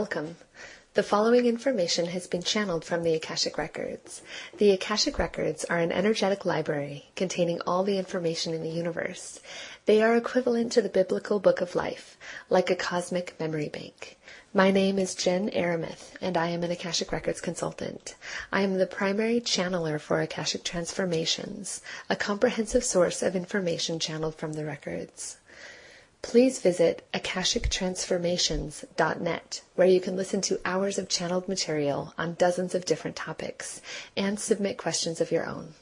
Welcome. The following information has been channeled from the Akashic Records. The Akashic Records are an energetic library containing all the information in the universe. They are equivalent to the biblical book of life, like a cosmic memory bank. My name is Jen Aramith, and I am an Akashic Records consultant. I am the primary channeler for Akashic Transformations, a comprehensive source of information channeled from the records. Please visit akashictransformations.net, where you can listen to hours of channeled material on dozens of different topics and submit questions of your own.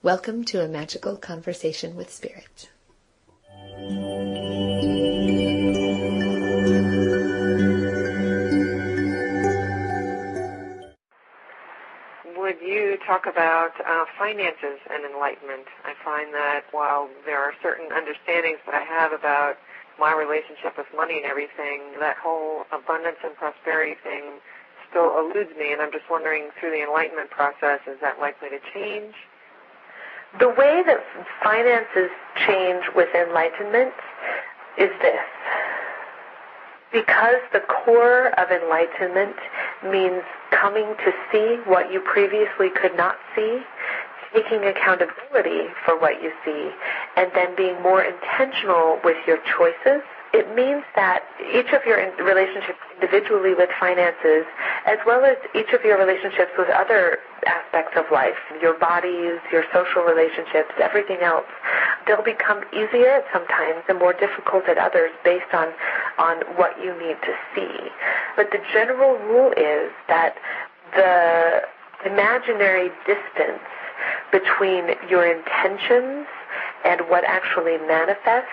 Welcome to a magical conversation with Spirit. Would you talk about finances and enlightenment? I find that while there are certain understandings that I have about my relationship with money and everything, that whole abundance and prosperity thing still eludes me, and I'm just wondering, through the enlightenment process, is that likely to change? The way that finances change with enlightenment is this. Because the core of enlightenment means coming to see what you previously could not see, taking accountability for what you see, and then being more intentional with your choices, it means that each of your relationships individually with finances, as well as each of your relationships with other aspects of life, your bodies, your social relationships, everything else, they'll become easier at sometimes and more difficult at others based on what you need to see. But the general rule is that the imaginary distance between your intentions and what actually manifests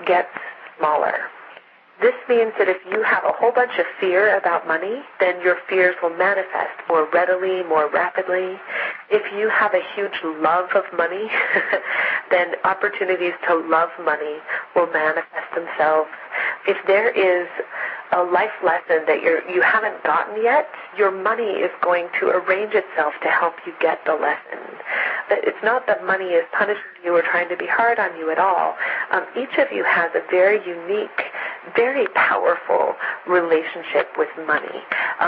gets smaller. This means that if you have a whole bunch of fear about money, then your fears will manifest more readily, more rapidly. If you have a huge love of money, then opportunities to love money will manifest themselves. If there is a life lesson that you haven't gotten yet, your money is going to arrange itself to help you get the lesson. It's not that money is punishing you or trying to be hard on you at all. Each of you has a very unique, very powerful relationship with money,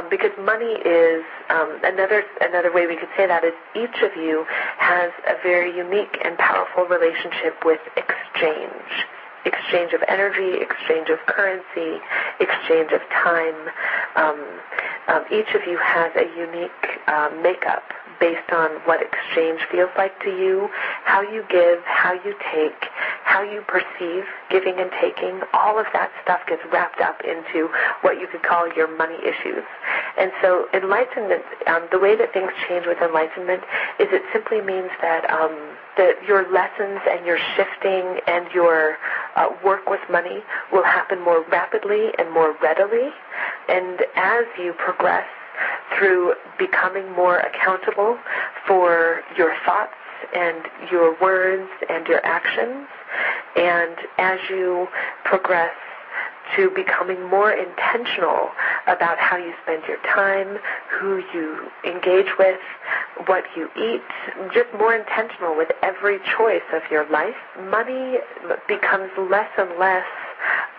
because money is another way we could say that is each of you has a very unique and powerful relationship with exchange of energy, exchange of currency, exchange of time. Each of you has a unique makeup based on what exchange feels like to you, how you give, how you take, how you perceive giving and taking. All of that stuff gets wrapped up into what you could call your money issues. And so enlightenment, the way that things change with enlightenment is it simply means that your lessons and your shifting and your work with money will happen more rapidly and more readily. And as you progress through becoming more accountable for your thoughts and your words and your actions, and as you progress to becoming more intentional about how you spend your time, who you engage with, what you eat, just more intentional with every choice of your life, money becomes less and less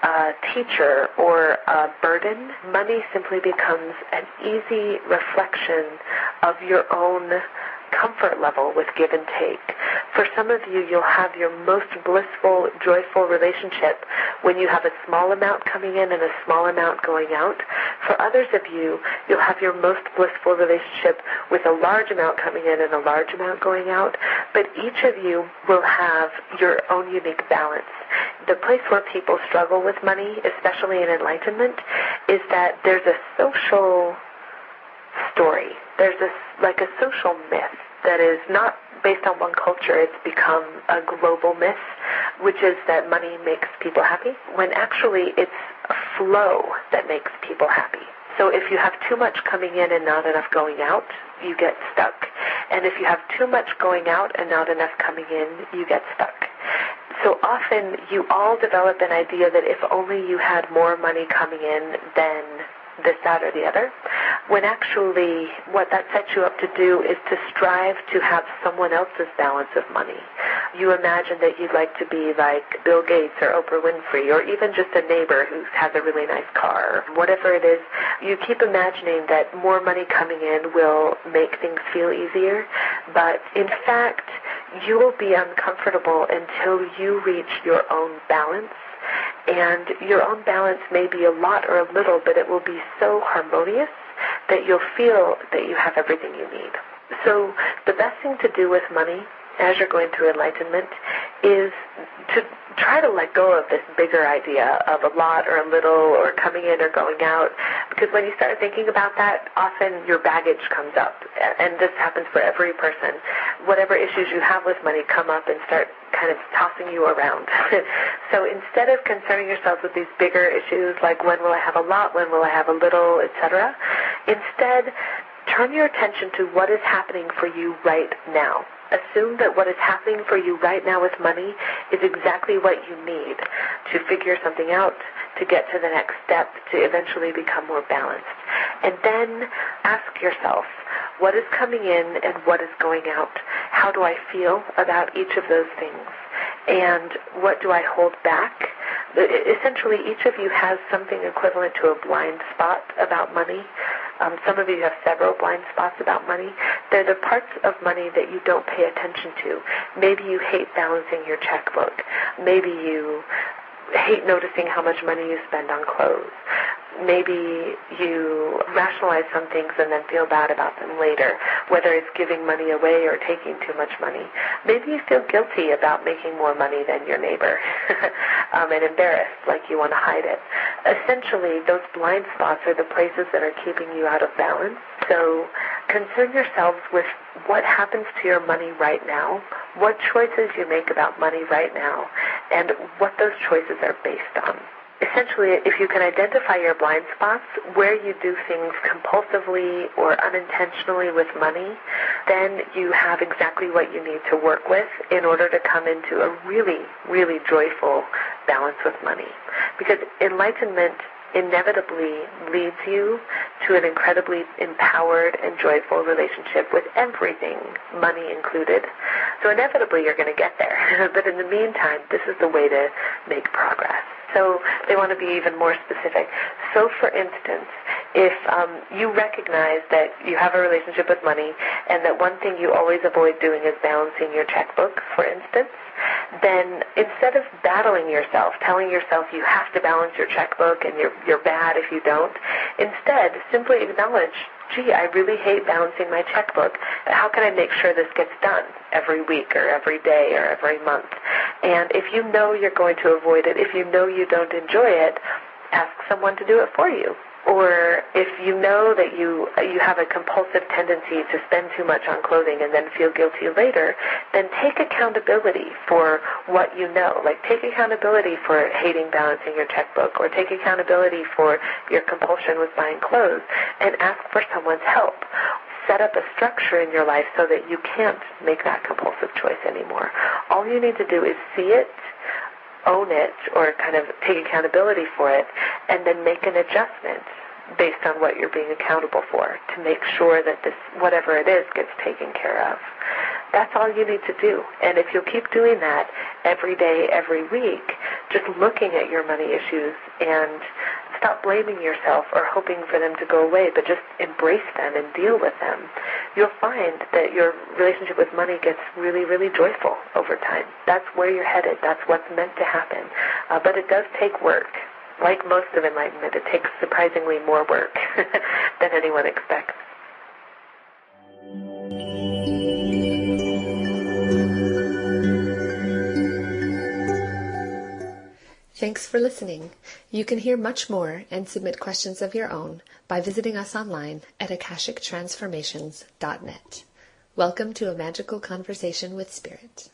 a teacher or a burden. Money simply becomes an easy reflection of your own comfort level with give and take. For some of you, you'll have your most blissful, joyful relationship when you have a small amount coming in and a small amount going out. For others of you, you'll have your most blissful relationship with a large amount coming in and a large amount going out. But each of you will have your own unique balance. The place where people struggle with money, especially in enlightenment, is that there's a social story. There's a social myth that is not based on one culture. It's become a global myth, which is that money makes people happy, when actually it's a flow that makes people happy. So if you have too much coming in and not enough going out, you get stuck. And if you have too much going out and not enough coming in, you get stuck. So often you all develop an idea that if only you had more money coming in than this, that, or the other, when actually what that sets you up to do is to strive to have someone else's balance of money. you imagine that you'd like to be like Bill Gates or Oprah Winfrey, or even just a neighbor who has a really nice car. Whatever it is, you keep imagining that more money coming in will make things feel easier, but in fact, you will be uncomfortable until you reach your own balance. And your own balance may be a lot or a little, but it will be so harmonious that you'll feel that you have everything you need. So the best thing to do with money as you're going through enlightenment is to try to let go of this bigger idea of a lot or a little or coming in or going out, because when you start thinking about that, often your baggage comes up, and this happens for every person. Whatever issues you have with money come up and start kind of tossing you around. So instead of concerning yourself with these bigger issues like when will I have a lot, when will I have a little, etc., instead turn your attention to what is happening for you right now. Assume that what is happening for you right now with money is exactly what you need to figure something out, to get to the next step, to eventually become more balanced. And then ask yourself, what is coming in and what is going out? How do I feel about each of those things? And what do I hold back? Essentially, each of you has something equivalent to a blind spot about money. Some of you have several blind spots about money. They're the parts of money that you don't pay attention to. Maybe you hate balancing your checkbook. Maybe you hate noticing how much money you spend on clothes. Maybe you rationalize some things and then feel bad about them later, whether it's giving money away or taking too much money. Maybe you feel guilty about making more money than your neighbor and embarrassed, like you want to hide it. Essentially, those blind spots are the places that are keeping you out of balance. So concern yourselves with what happens to your money right now, what choices you make about money right now, and what those choices are based on. Essentially, if you can identify your blind spots, where you do things compulsively or unintentionally with money, then you have exactly what you need to work with in order to come into a really, really joyful balance with money. Because enlightenment inevitably leads you to an incredibly empowered and joyful relationship with everything, money included. So inevitably you're going to get there. But in the meantime, this is the way to make progress. So they want to be even more specific. So for instance, if you recognize that you have a relationship with money and that one thing you always avoid doing is balancing your checkbook, for instance, then instead of battling yourself, telling yourself you have to balance your checkbook and you're bad if you don't, instead simply acknowledge, gee, I really hate balancing my checkbook. How can I make sure this gets done every week or every day or every month? And if you know you're going to avoid it, if you know you don't enjoy it, ask someone to do it for you. Or if you know that you have a compulsive tendency to spend too much on clothing and then feel guilty later, then take accountability for what you know. Like take accountability for hating balancing your checkbook, or take accountability for your compulsion with buying clothes, and ask for someone's help. Set up a structure in your life so that you can't make that compulsive choice anymore. All you need to do is see it, own it, or kind of take accountability for it, and then make an adjustment based on what you're being accountable for to make sure that this, whatever it is, gets taken care of. That's all you need to do. And if you'll keep doing that every day, every week, just looking at your money issues and stop blaming yourself or hoping for them to go away, but just embrace them and deal with them, you'll find that your relationship with money gets really, really joyful over time. That's where you're headed. That's what's meant to happen. But it does take work. Like most of enlightenment, it takes surprisingly more work than anyone expects. Thanks for listening. You can hear much more and submit questions of your own by visiting us online at akashictransformations.net. Welcome to a magical conversation with Spirit.